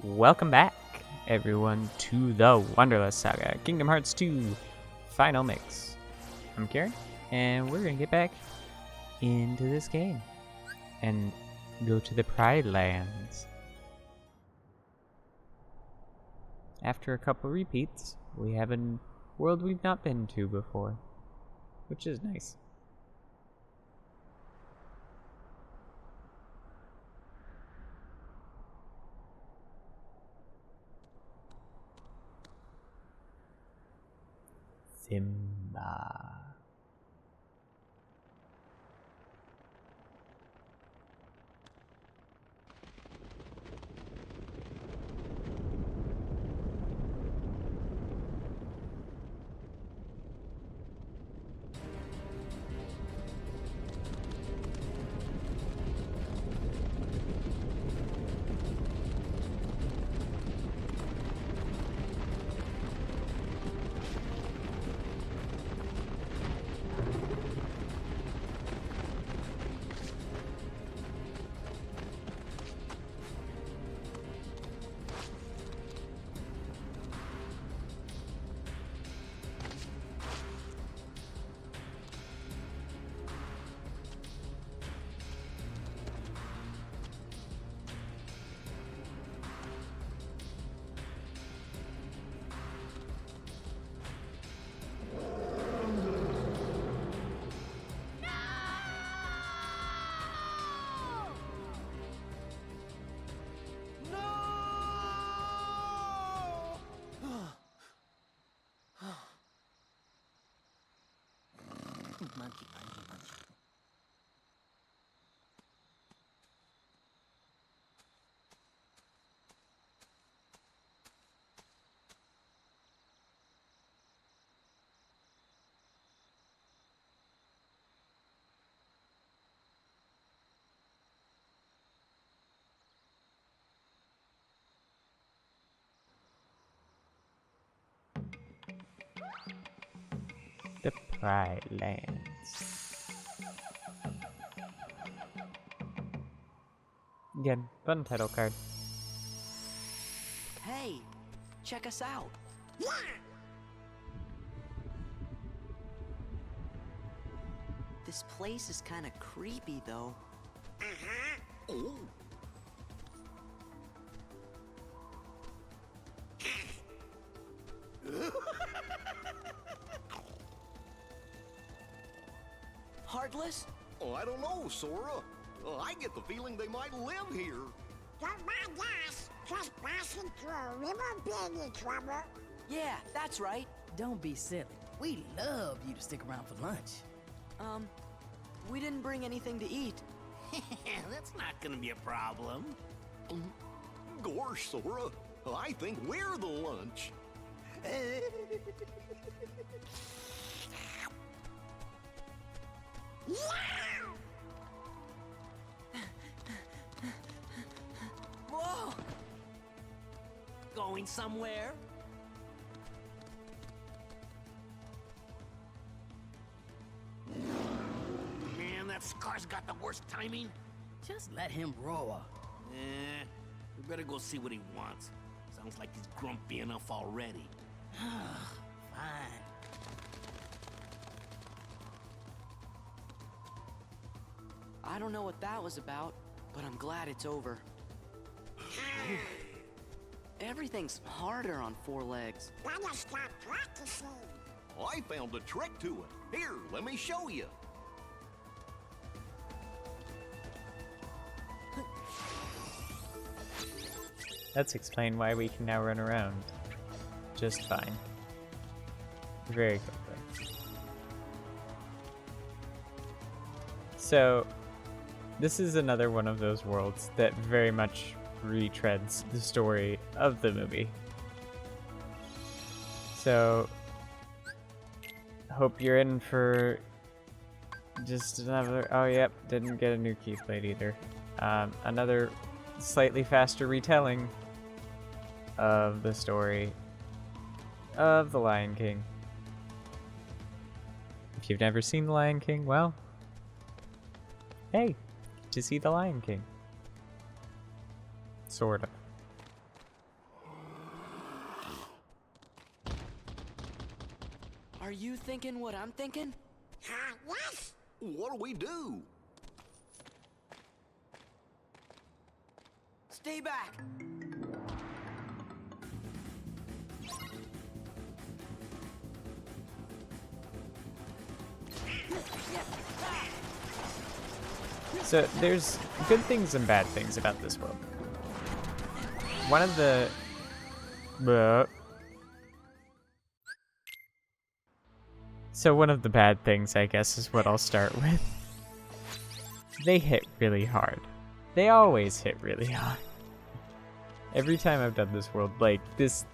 Welcome back, everyone, to the Wanderlust Saga, Kingdom Hearts 2 Final Mix. I'm Kieran, and we're gonna get back into this game and go to the Pride Lands. After a couple repeats, we have a world we've not been to before, which is nice. Simba. Monkey, monkey, monkey. The Pride Lands. Again, fun title card. Hey, check us out. This place is kind of creepy, though. Oh. Heartless? Oh, I don't know, Sora. I get the feeling they might live here. Don't mind us, just passing through. We won't be any trouble. Yeah, that's right. Don't be silly. We'd love you to stick around for lunch. We didn't bring anything to eat. That's not gonna be a problem. Gosh, Sora, I think we're the lunch. Whoa! Going somewhere? Man, that Scar's got the worst timing. Just let him roar. We better go see what he wants. Sounds like he's grumpy enough already. Fine. I don't know what that was about, but I'm glad it's over. Everything's harder on four legs. Gotta stop practicing. I found a trick to it. Here, let me show you. Let's explain why we can now run around just fine. Very quickly. So, this is another one of those worlds that very much retreads the story of the movie. So, hope you're in for just another... Oh, yep, didn't get a new keyblade either. Another slightly faster retelling of the story of The Lion King. If you've never seen The Lion King, well, hey, to see The Lion King. Sort of. you thinking what I'm thinking? Yes? What do we do? Stay back! So there's good things and bad things about this world. One of the... So one of the bad things, I guess, is what I'll start with. They hit really hard. They always hit really hard. Every time I've done this world, like this,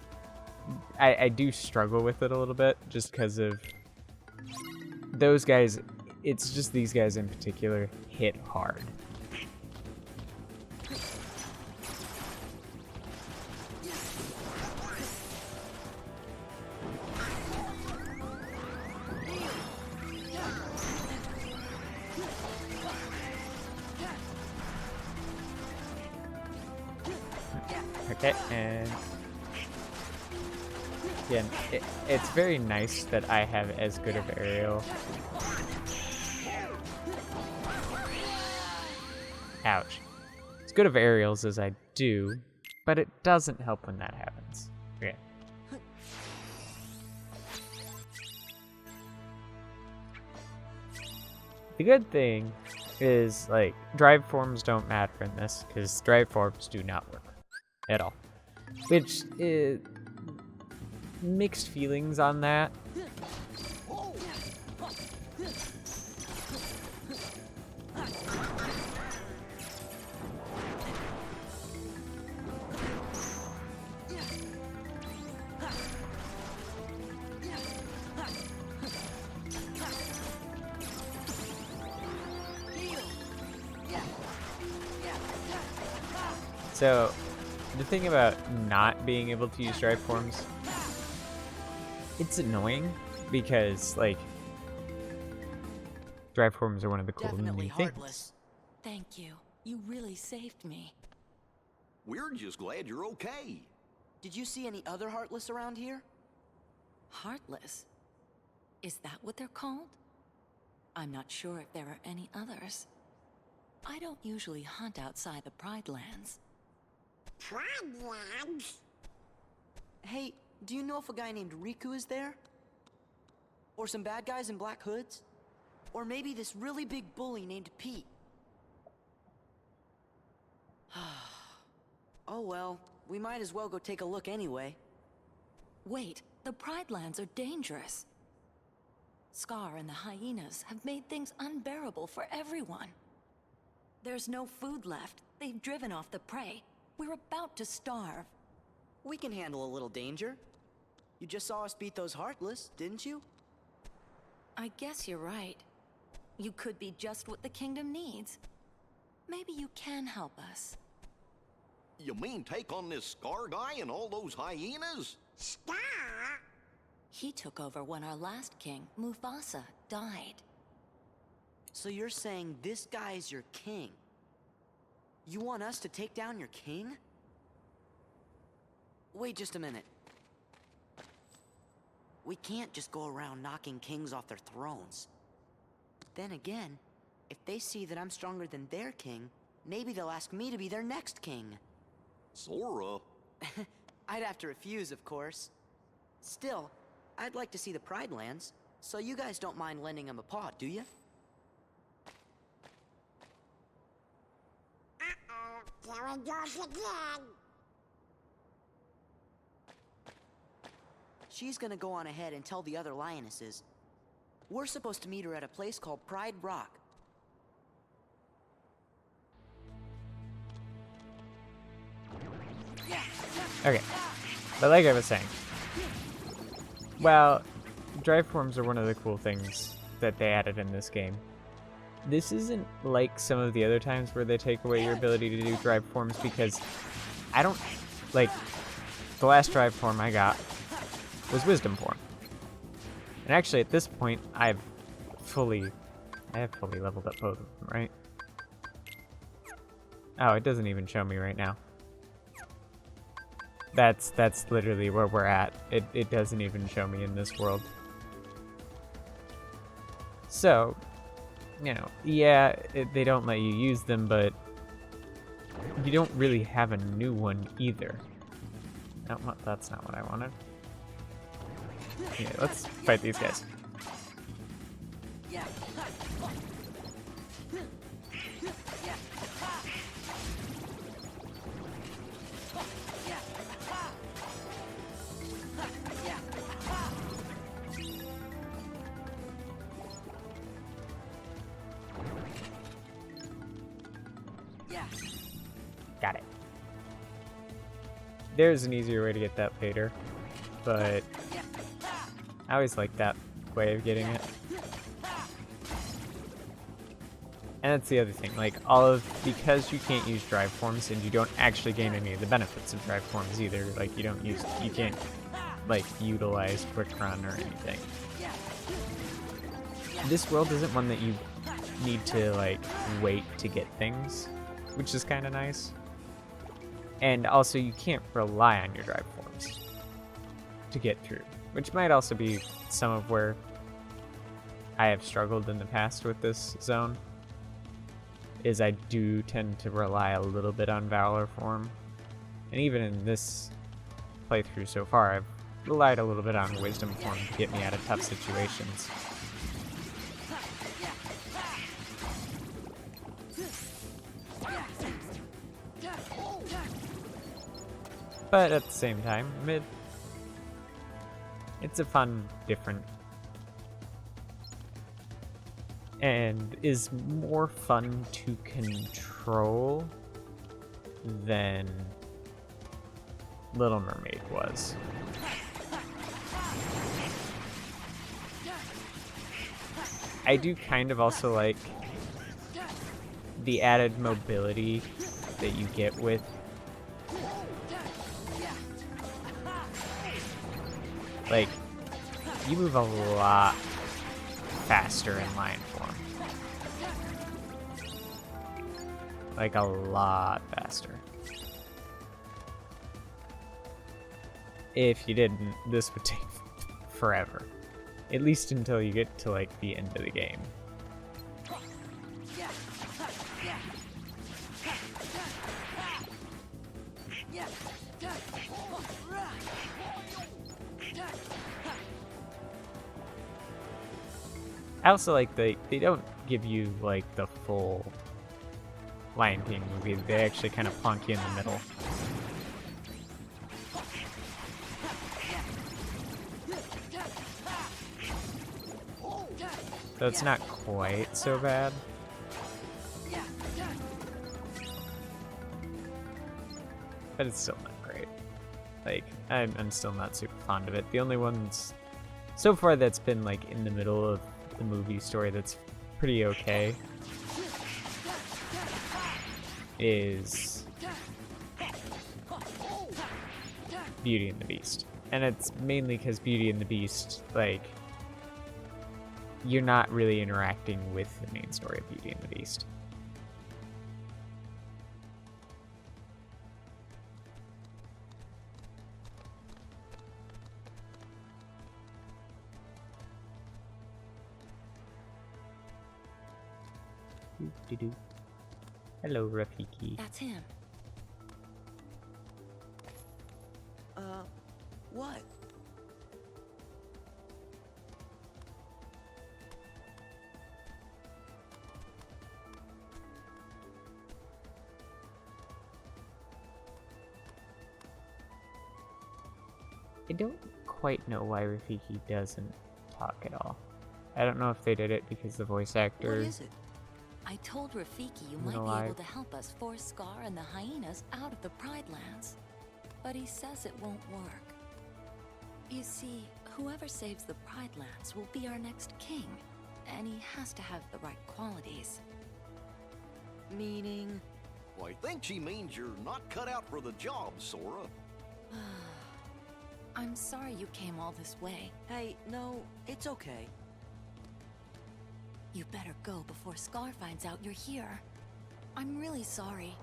I do struggle with it a little bit just because of those guys. It's just these guys in particular hit hard. Okay, and again, it's very nice that I have as good of aerial. Ouch. As good of aerials as I do, but it doesn't help when that happens. Okay. The good thing is, like, drive forms don't matter in this, because drive forms do not work at all. Which is mixed feelings on that. So, the thing about not being able to use drive forms, it's annoying because, like, drive forms are one of the cool Definitely new things. heartless. Thank you. You really saved me. We're just glad you're okay. Did you see any other heartless around here? Heartless? Is that what they're called? I'm not sure if there are any others. I don't usually hunt outside the Pride Lands. Problems? Hey, do you know if a guy named Riku is there? Or some bad guys in black hoods? Or maybe this really big bully named Pete? Oh well, we might as well go take a look anyway. Wait, the Pride Lands are dangerous. Scar and the Hyenas have made things unbearable for everyone. There's no food left. They've driven off the prey. We're about to starve. We can handle a little danger. You just saw us beat those heartless, didn't you? I guess you're right. You could be just what the kingdom needs. Maybe you can help us. You mean take on this Scar guy and all those hyenas? Star? He took over when our last king, Mufasa, died. So you're saying this guy's your king? You want us to take down your king? Wait just a minute. We can't just go around knocking kings off their thrones. Then again, if they see that I'm stronger than their king, maybe they'll ask me to be their next king. Sora. I'd have to refuse, of course. Still, I'd like to see the Pride Lands, so you guys don't mind lending him a paw, do you? Uh-oh, there it goes again. She's gonna go on ahead and tell the other lionesses. We're supposed to meet her at a place called Pride Rock. Okay, but like I was saying, well, drive forms are one of the cool things that they added in this game. This isn't like some of the other times where they take away your ability to do drive forms, because I don't, like, the last drive form I got was Wisdom form. And actually at this point, I have fully leveled up both of them, right? Oh, it doesn't even show me right now. That's literally where we're at. It doesn't even show me in this world. So, you know, yeah, they don't let you use them, but you don't really have a new one either. No, that's not what I wanted. Yeah, let's fight these guys. Got it. There's an easier way to get that later, but I always like that way of getting it. And that's the other thing, like because you can't use drive forms and you don't actually gain any of the benefits of drive forms either, like you can't like utilize quick run or anything. This world isn't one that you need to like wait to get things, which is kind of nice. And also you can't rely on your drive forms to get through, which might also be some of where I have struggled in the past with this zone, is I do tend to rely a little bit on Valor form. And even in this playthrough so far, I've relied a little bit on Wisdom form to get me out of tough situations. But at the same time, it's a fun, different, and is more fun to control than Little Mermaid was. I do kind of also like the added mobility that you get with like, you move a lot faster in lion form. Like, a lot faster. If you didn't, this would take forever. At least until you get to, like, the end of the game. I also like they don't give you like the full Lion King movie. They actually kind of plonk you in the middle. So it's not quite so bad. But it's still not great. Like, I'm still not super fond of it. The only ones so far that's been like in the middle of the movie story that's pretty okay is Beauty and the Beast. And it's mainly because Beauty and the Beast, like, you're not really interacting with the main story of Beauty and the Beast. Doo-doo-doo. Hello, Rafiki. That's him. What? I don't quite know why Rafiki doesn't talk at all. I don't know if they did it because the voice actor... What is it? I told Rafiki you might be able to help us force Scar and the Hyenas out of the Pride Lands. But he says it won't work. You see, whoever saves the Pride Lands will be our next king. And he has to have the right qualities. Meaning? Well, I think she means you're not cut out for the job, Sora. I'm sorry you came all this way. Hey, no, it's okay. You better go before Scar finds out you're here. I'm really sorry.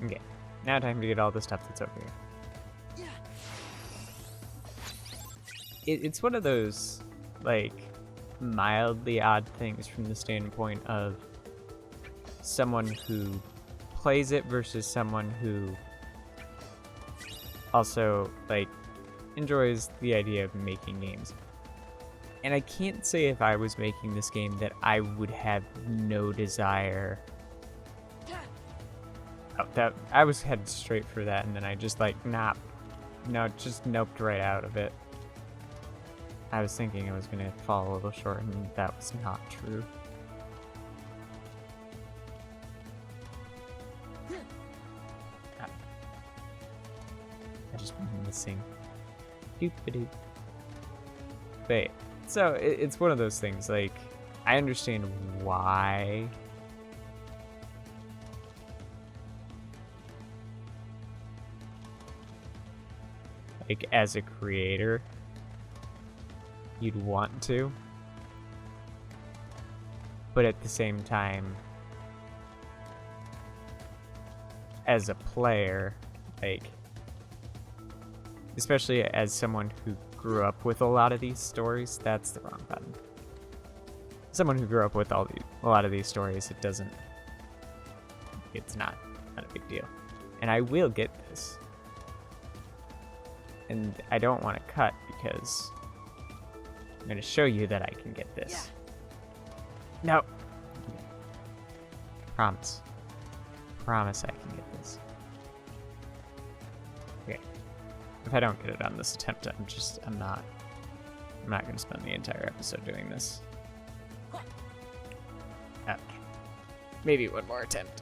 Okay, now time to get all the stuff that's over here. it's one of those, like, mildly odd things from the standpoint of someone who plays it versus someone who also, like, enjoys the idea of making games. And I can't say if I was making this game that I would have no desire. Oh, that I was headed straight for that, and then I just like just noped right out of it. I was thinking I was gonna fall a little short, and that was not true. I just been missing. Doop-a-doop. But so it's one of those things. Like, I understand why. Like, as a creator, you'd want to, but at the same time, as a player, like, especially as someone who grew up with a lot of these stories, that's the wrong button. Someone who grew up with a lot of these stories, it's not a big deal. And I will get this. And I don't want to cut because I'm going to show you that I can get this. Yeah. No. Promise. Promise I can get this. Okay. If I don't get it on this attempt, I'm not going to spend the entire episode doing this. Okay. Maybe one more attempt.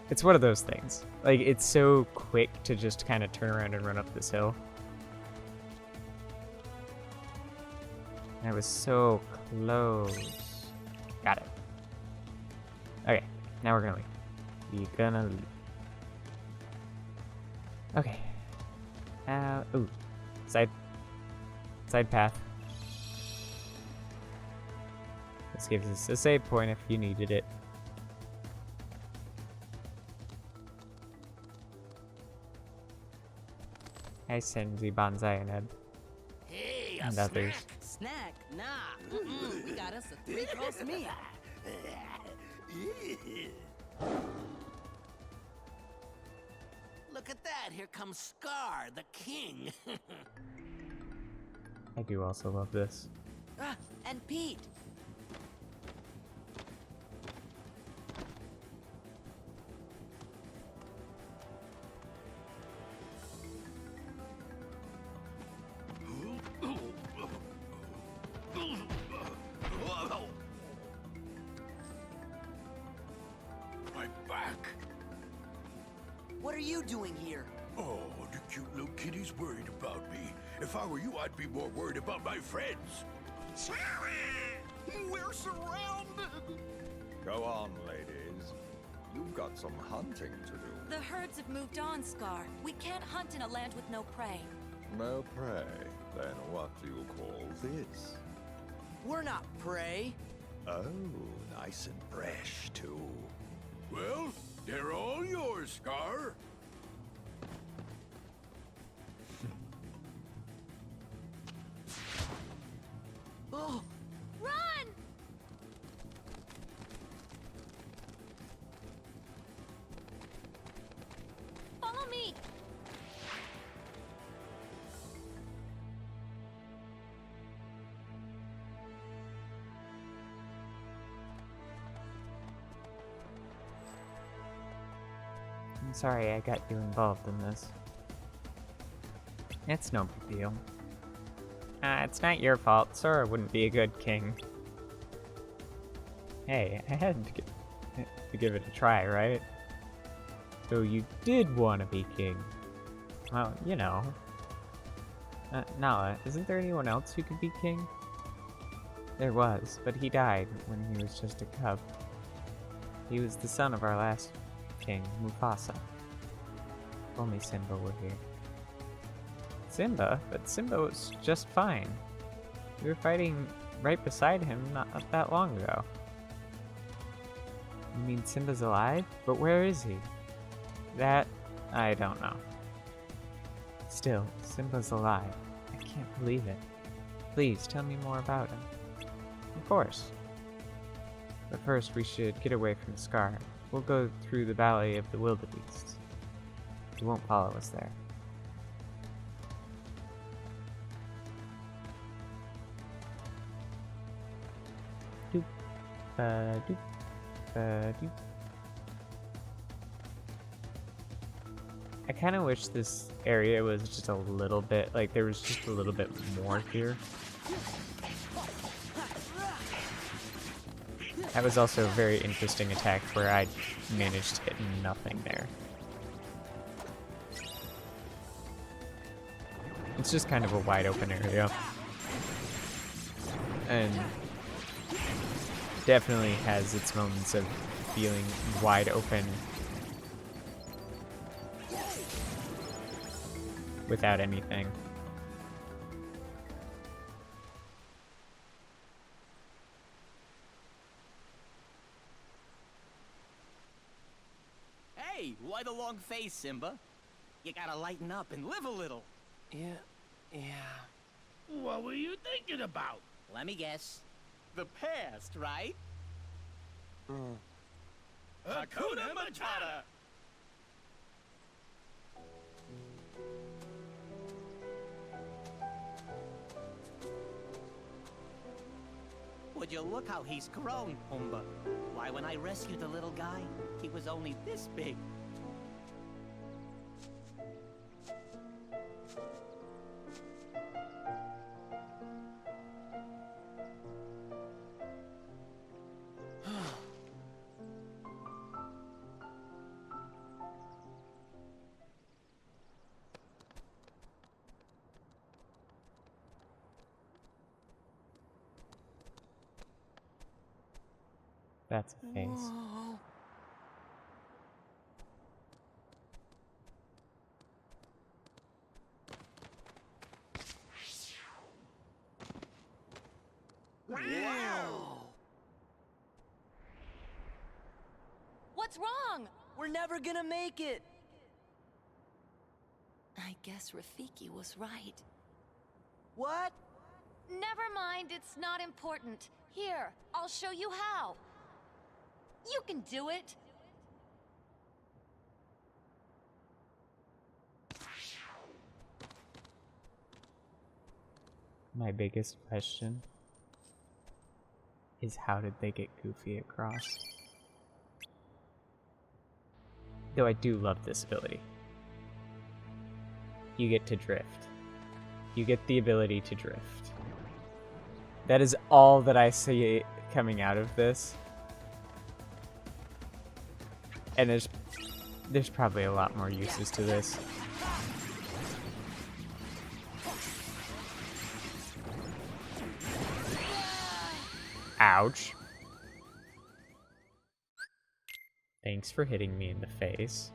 It's one of those things. Like, it's so quick to just kind of turn around and run up this hill. I was so close. Got it. Okay, now we're gonna leave. We're gonna leave. Okay. Ooh. Side path. This gives us a save point if you needed it. I send the bonsai and Hey, and a others. Snack? Nah. We got us a 3-course meal. Look at that! Here comes Scar, the king. I do also love this. Ah, and Pete. My back. What are you doing here? Oh, the cute little kitty's worried about me. If I were you, I'd be more worried about my friends. We're surrounded. Go on, ladies. You've got some hunting to do. The herds have moved on, Scar. We can't hunt in a land with no prey. No prey. Then what do you call this? We're not prey. Oh, nice and fresh, too. Well, they're all yours, Scar. Oh, Run! Follow me! I'm sorry I got you involved in this. It's no big deal. It's not your fault. Sora wouldn't be a good king. Hey, I had to give it a try, right? So you did want to be king. Well, you know. Nala, isn't there anyone else who could be king? There was, but he died when he was just a cub. He was the son of our last king, Mufasa. If only Simba were here. Simba? But Simba was just fine. We were fighting right beside him not that long ago. You mean Simba's alive? But where is he? That, I don't know. Still, Simba's alive. I can't believe it. Please tell me more about him. Of course. But first we should get away from Scar. We'll go through the Valley of the Wildebeests. He won't follow us there. Doop, doop, doop. I kind of wish this area was just a little bit, like there was just a little bit more here. That was also a very interesting attack where I managed to hit nothing there. It's just kind of a wide open area. And definitely has its moments of feeling wide open without anything. Hey, why the long face, Simba? You gotta lighten up and live a little. Yeah. What were you thinking about? Let me guess. The past, right? Hakuna Matata! Would you look how he's grown, Pumbaa? Why, when I rescued the little guy, he was only this big. That's a face. Wow! What's wrong? We're never gonna make it. I guess Rafiki was right. What? Never mind, it's not important. Here, I'll show you how. You can do it. My biggest question is how did they get Goofy across? Though I do love this ability. You get to drift. You get the ability to drift. That is all that I see coming out of this. And there's probably a lot more uses to this. Ouch. Thanks for hitting me in the face.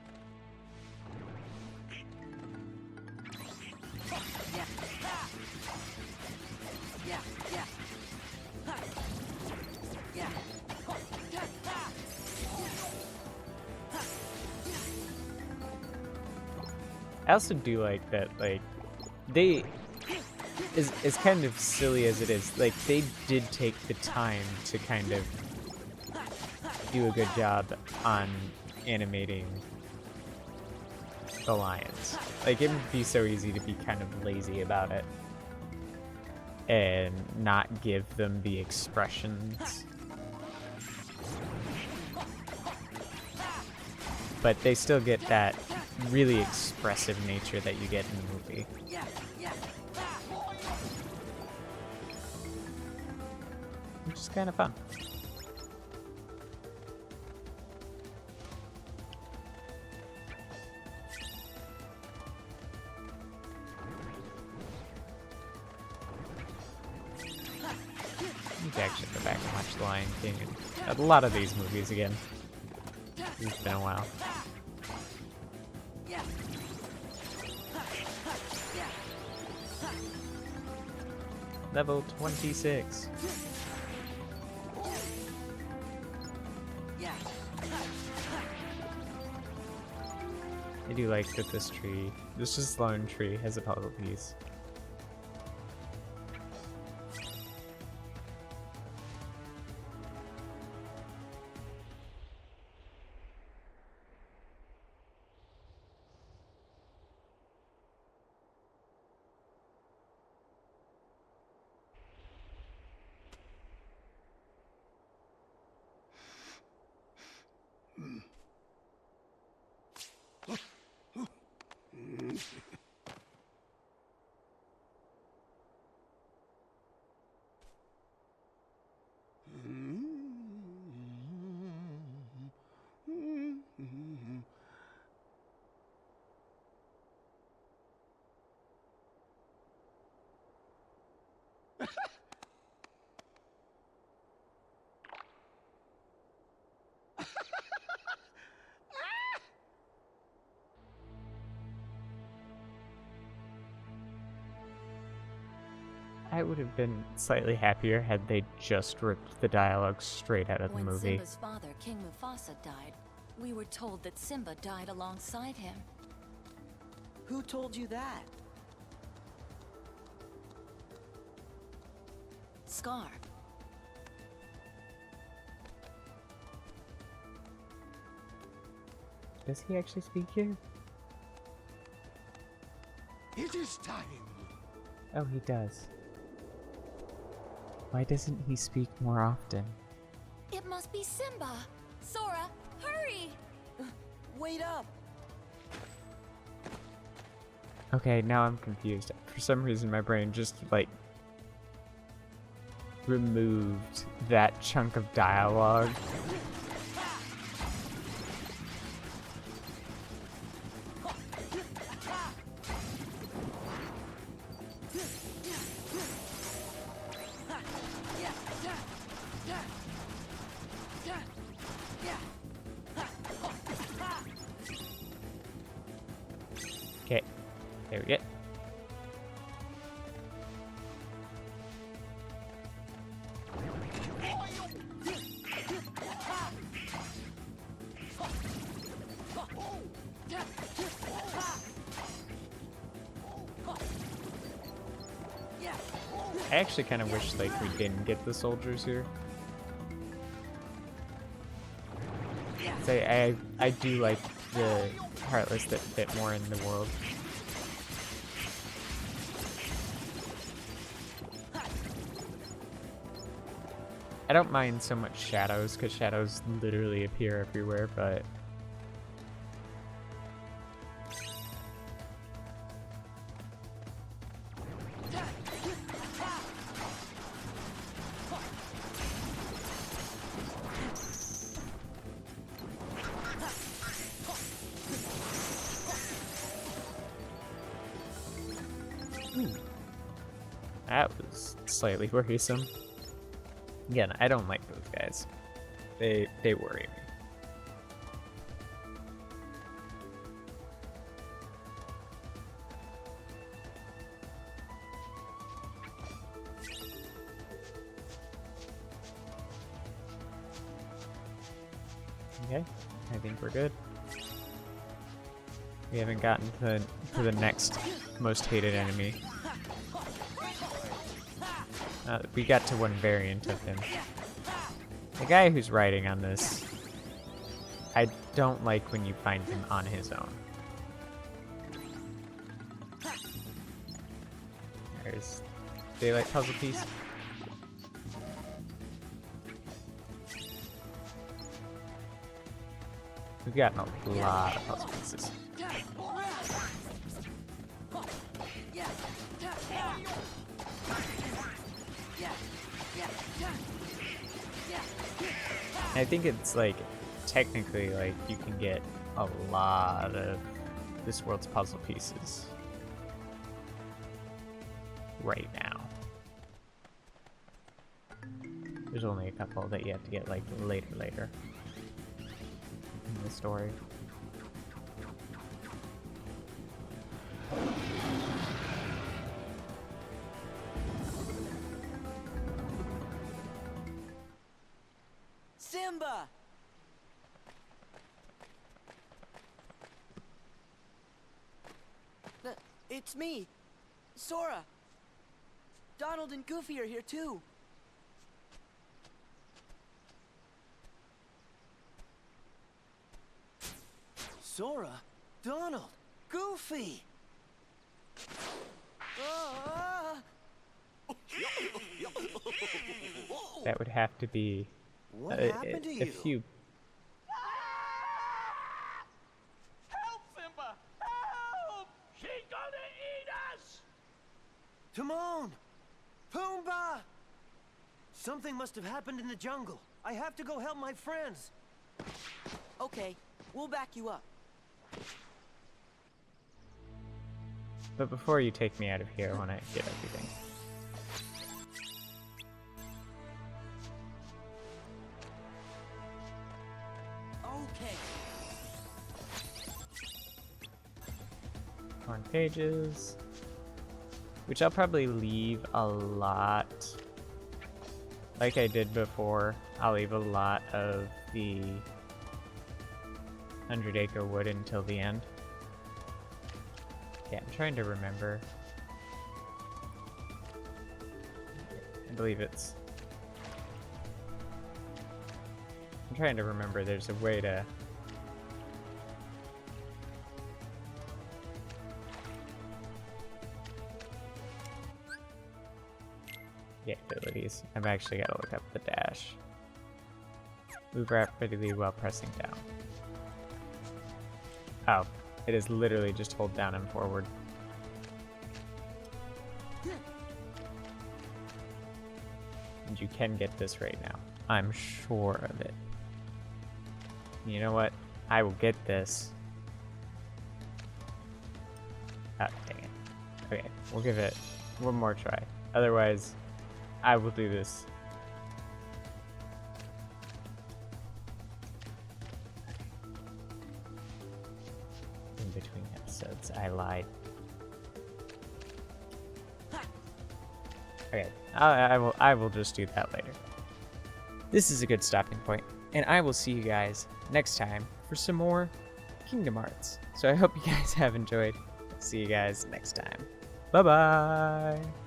I also do like that, like, they, as kind of silly as it is, like, they did take the time to kind of do a good job on animating the lions. Like, it would be so easy to be kind of lazy about it and not give them the expressions. But they still get that really expressive nature that you get in the movie. Which is kind of fun. You can actually go back and watch The Lion King and a lot of these movies again. It's been a while. Level 26. I do like that this tree, this just lone tree, has a puzzle piece. I would have been slightly happier had they just ripped the dialogue straight out of the When movie. Simba's father, King Mufasa, died, we were told that Simba died alongside him. Who told you that? Scar. Does he actually speak here? It is time. Oh, he does. Why doesn't he speak more often? It must be Simba! Sora, hurry! Wait up! Okay, now I'm confused. For some reason, my brain just, like, removed that chunk of dialogue. Okay, there we go. I actually kind of wish like we didn't get the soldiers here. I do like the Heartless that fit more in the world. I don't mind so much shadows, because shadows literally appear everywhere, but... That was slightly worrisome. Again, I don't like those guys. They worry me. Okay, I think we're good. We haven't gotten to the next most hated enemy. We got to one variant of him. The guy who's writing on this, I don't like when you find him on his own. There's Daylight puzzle piece. We've gotten a lot of puzzle pieces. I think it's like, technically, like, you can get a lot of this world's puzzle pieces right now. There's only a couple that you have to get, like, later in the story. Simba! It's me, Sora. Donald and Goofy are here too. Sora? Donald? Goofy? That would have to be What happened to you? a few. Help, Simba! Help! She's gonna eat us! Timon! Pumbaa! Something must have happened in the jungle. I have to go help my friends. Okay, we'll back you up. But before you take me out of here, I want to get everything. Okay. Torn pages. which I'll probably leave a lot. Like I did before, I'll leave a lot of the 100-acre wood until the end. Yeah, I'm trying to remember. I believe it's... I'm trying to remember there's a way to... Yeah, abilities. I've actually got to look up the dash. Move rapidly while pressing down. Oh, it is literally just hold down and forward. And you can get this right now. I'm sure of it. You know what? I will get this. Ah, dang it. Okay, we'll give it one more try. Otherwise, I will do this. In between episodes, I lied. Okay, I will just do that later. This is a good stopping point, and I will see you guys next time for some more Kingdom Hearts. So I hope you guys have enjoyed. See you guys next time. Bye-bye!